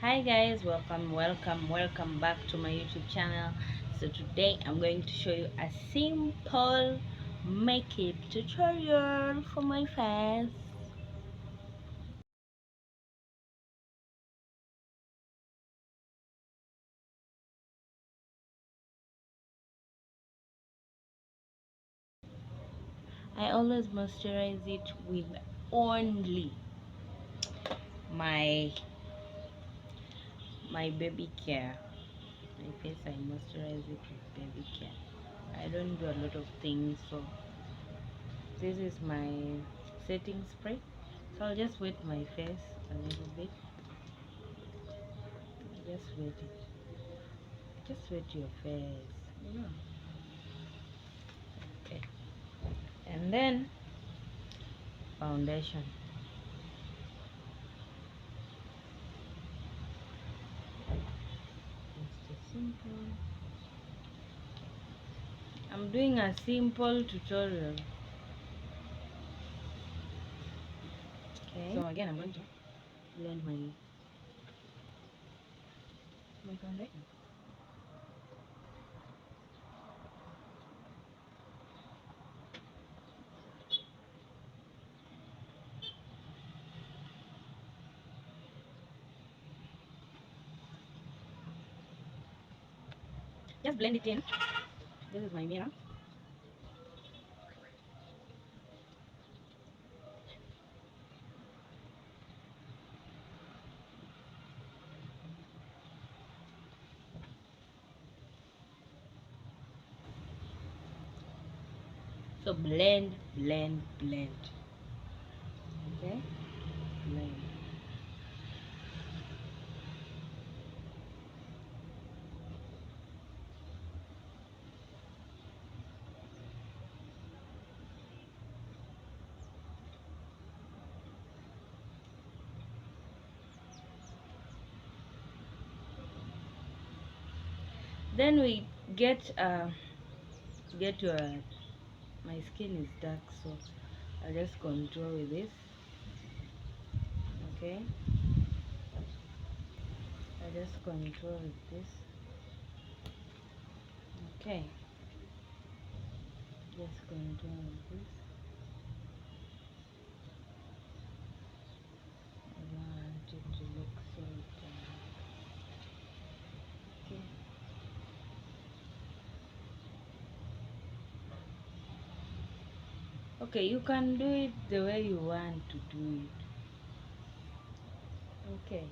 Hi guys, welcome back to my YouTube channel. So today I'm going to show you a simple makeup tutorial for my face. I always moisturize it with only my baby care. My face, I moisturize it with baby care. I don't do a lot of things, so this is my setting spray. So I'll just wet my face a little bit. Just wet it. Just wet your face. Okay. And then foundation. Just a simple. I'm doing a simple tutorial. Okay. So again, I'm going to blend my foundation. Just blend it in. This is my mirror. So blend. Okay? Blend. Then we get your my skin is dark, so I'll just contour with this. Okay, I just contour with this. Okay, just contour with this. I don't want it to look so dark. Okay. Okay, you can do it the way you want to do it. Okay,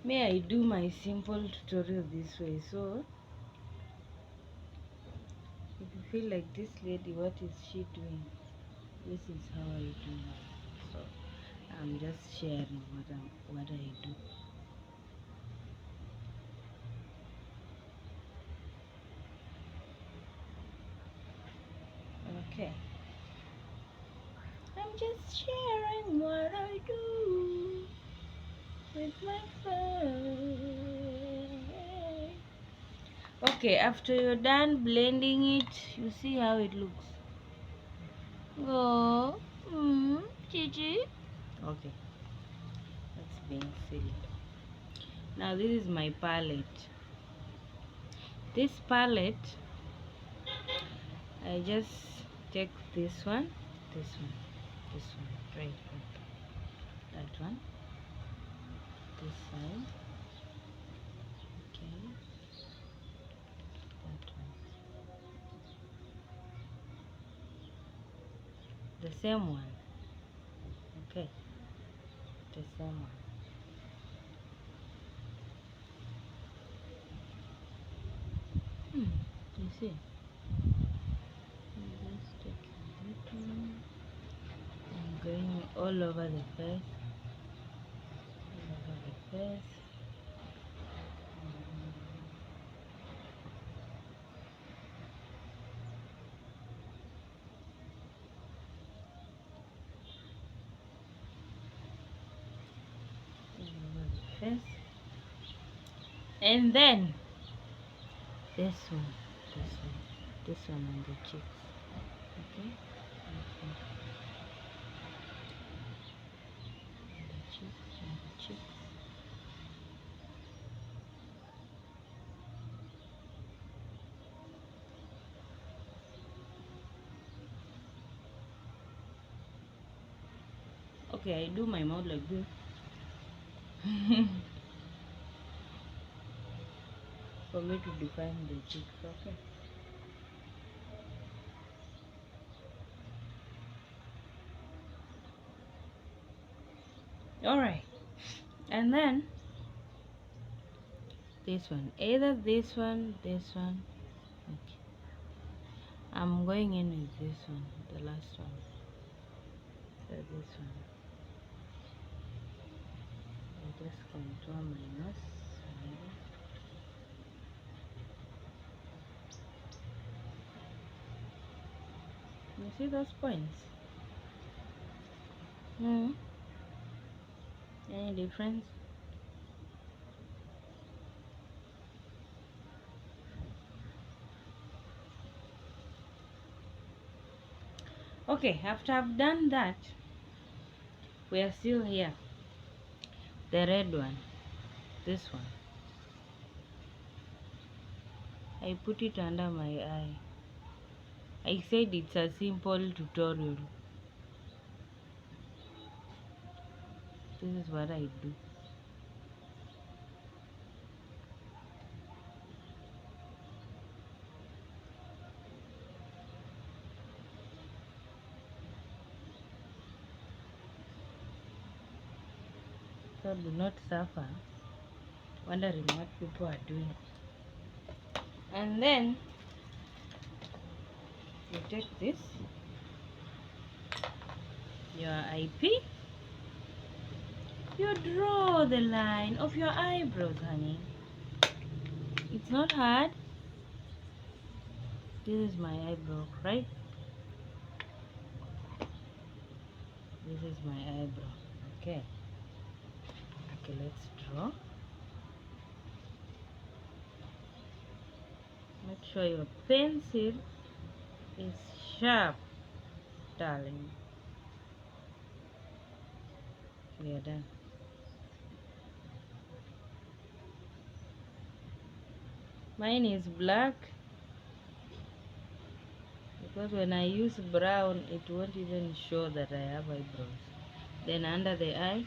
may I do my simple tutorial this way? So if you feel like this lady, what is she doing? This is how I do mine. So I'm just sharing what I do. Okay, I'm just sharing what I do with my friends. Okay, after you're done blending it, you see how it looks. Oh, Gigi. Okay, that's being silly. Now this is my palette. This palette, I just take this one, right, that one, this side, okay, that one, the same one, okay, the same one. You see, I'm just taking that one, I'm going all over the face, face, and then this one, this one on the cheeks, okay, this one on the cheeks, Okay, I do my mouth like this. For me to define the cheeks. Okay. Alright. And then this one. Either this one, this one. Okay. I'm going in with this one, the last one. So this one. I just contour my nose. You see those points? Hmm. Any difference? Okay, after I've done that, we are still here. The red one. This one. I put it under my eye. I said it's a simple tutorial. This is what I do. So do not suffer wondering what people are doing. And then you take this, your IP, you draw the line of your eyebrows, honey. It's not hard. This is my eyebrow, right? This is my eyebrow. Okay. Okay, let's draw. Make sure your pencil is sharp, darling. We are done. Mine is black because when I use brown, it won't even show that I have eyebrows. Then under the eye,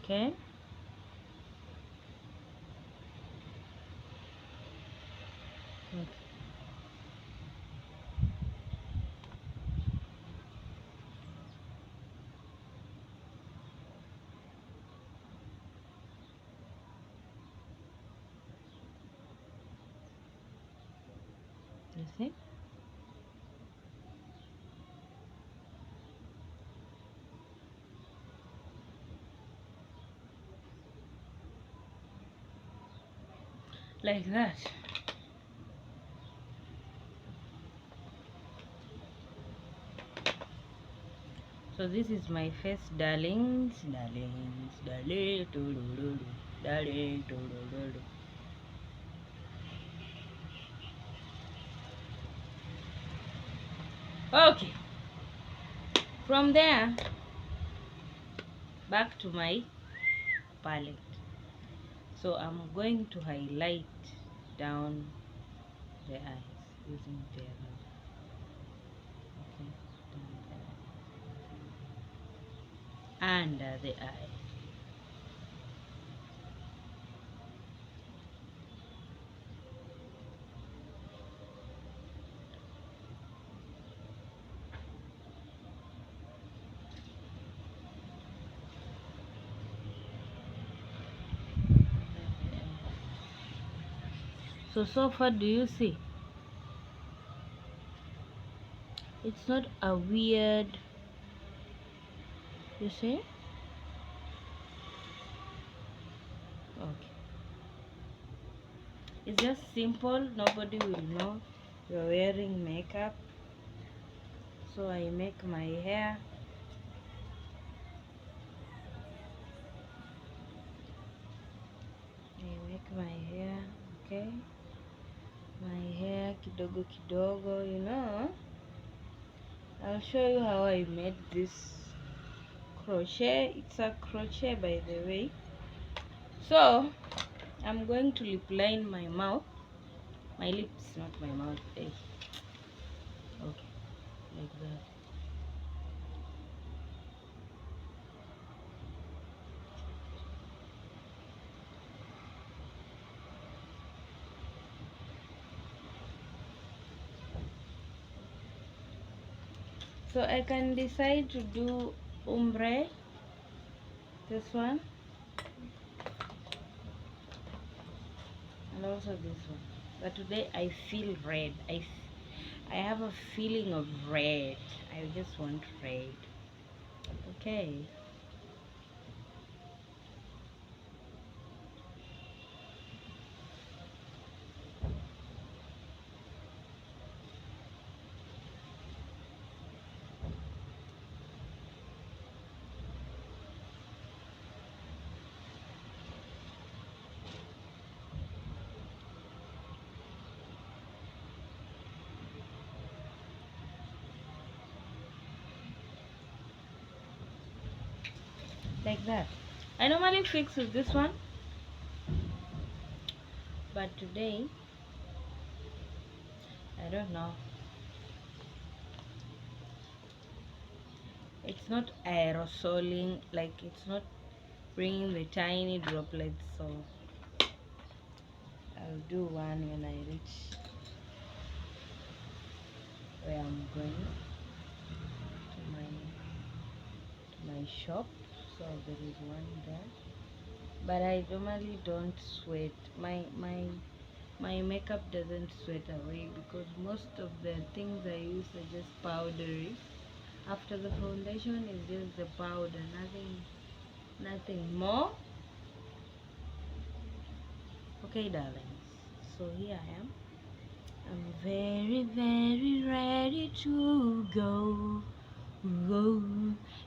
okay. Okay. You see? Like that. So this is my face, darlings, darlings, darling, do-do-do-do, darling, do-do-do-do. Okay. From there, back to my palette. So I'm going to highlight down the eyes using the yellow. Okay. Under the eye. So far, do you see? It's not a weird, you see? Okay. It's just simple. Nobody will know you're wearing makeup. So I make my hair. I make my hair, okay? My hair kidogo kidogo, you know. I'll show you how I made this crochet. It's a crochet, by the way. So I'm going to lip line my mouth, my lips, not my mouth. Hey. Okay, like that. So I can decide to do ombre, this one, and also this one. But today I feel red. I have a feeling of red. I just want red. Okay. Like that. I normally fix with this one, but today I don't know. It's not aerosoling, like it's not bringing the tiny droplets, so I'll do one when I reach where I'm going to my shop. So there is one there, but I normally don't sweat. My makeup doesn't sweat away because most of the things I use are just powdery. After the foundation is just the powder, nothing more. Okay, darlings, so here I am. I'm very, very ready to go.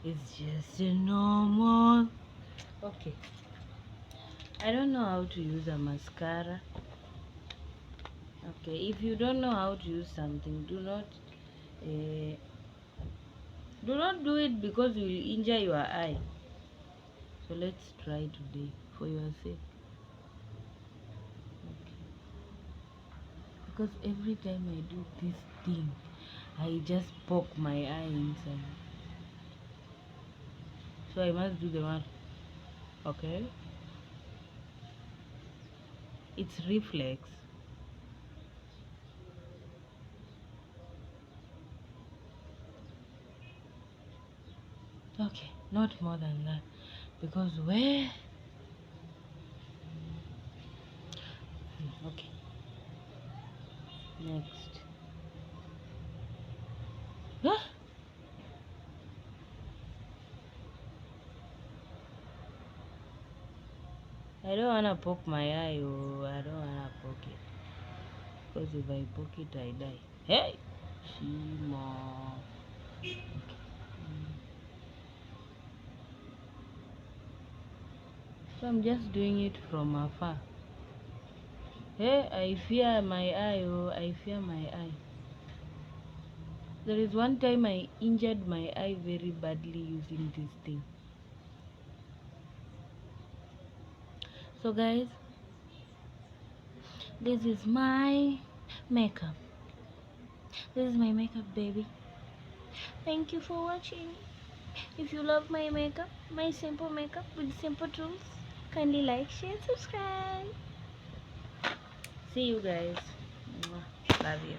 It's just a normal. Okay, I don't know how to use a mascara. Okay, if you don't know how to use something, uh, do not do it because you will injure your eye. So let's try today for your sake. Okay. Because every time I do this thing, I just poke my eye inside. So I must do the one. Okay. It's reflex. Okay, not more than that. Because where? Okay. Next. Huh? I don't wanna poke my eye. Oh, I don't wanna poke it. Because if I poke it, I die. Hey! Shimo. Okay. So I'm just doing it from afar. Hey, I fear my eye. Oh, I fear my eye. There is one time I injured my eye very badly using this thing. So guys, this is my makeup. This is my makeup, baby. Thank you for watching. If you love my makeup, my simple makeup with simple tools, kindly like, share, subscribe. See you guys. Mwah. Love you.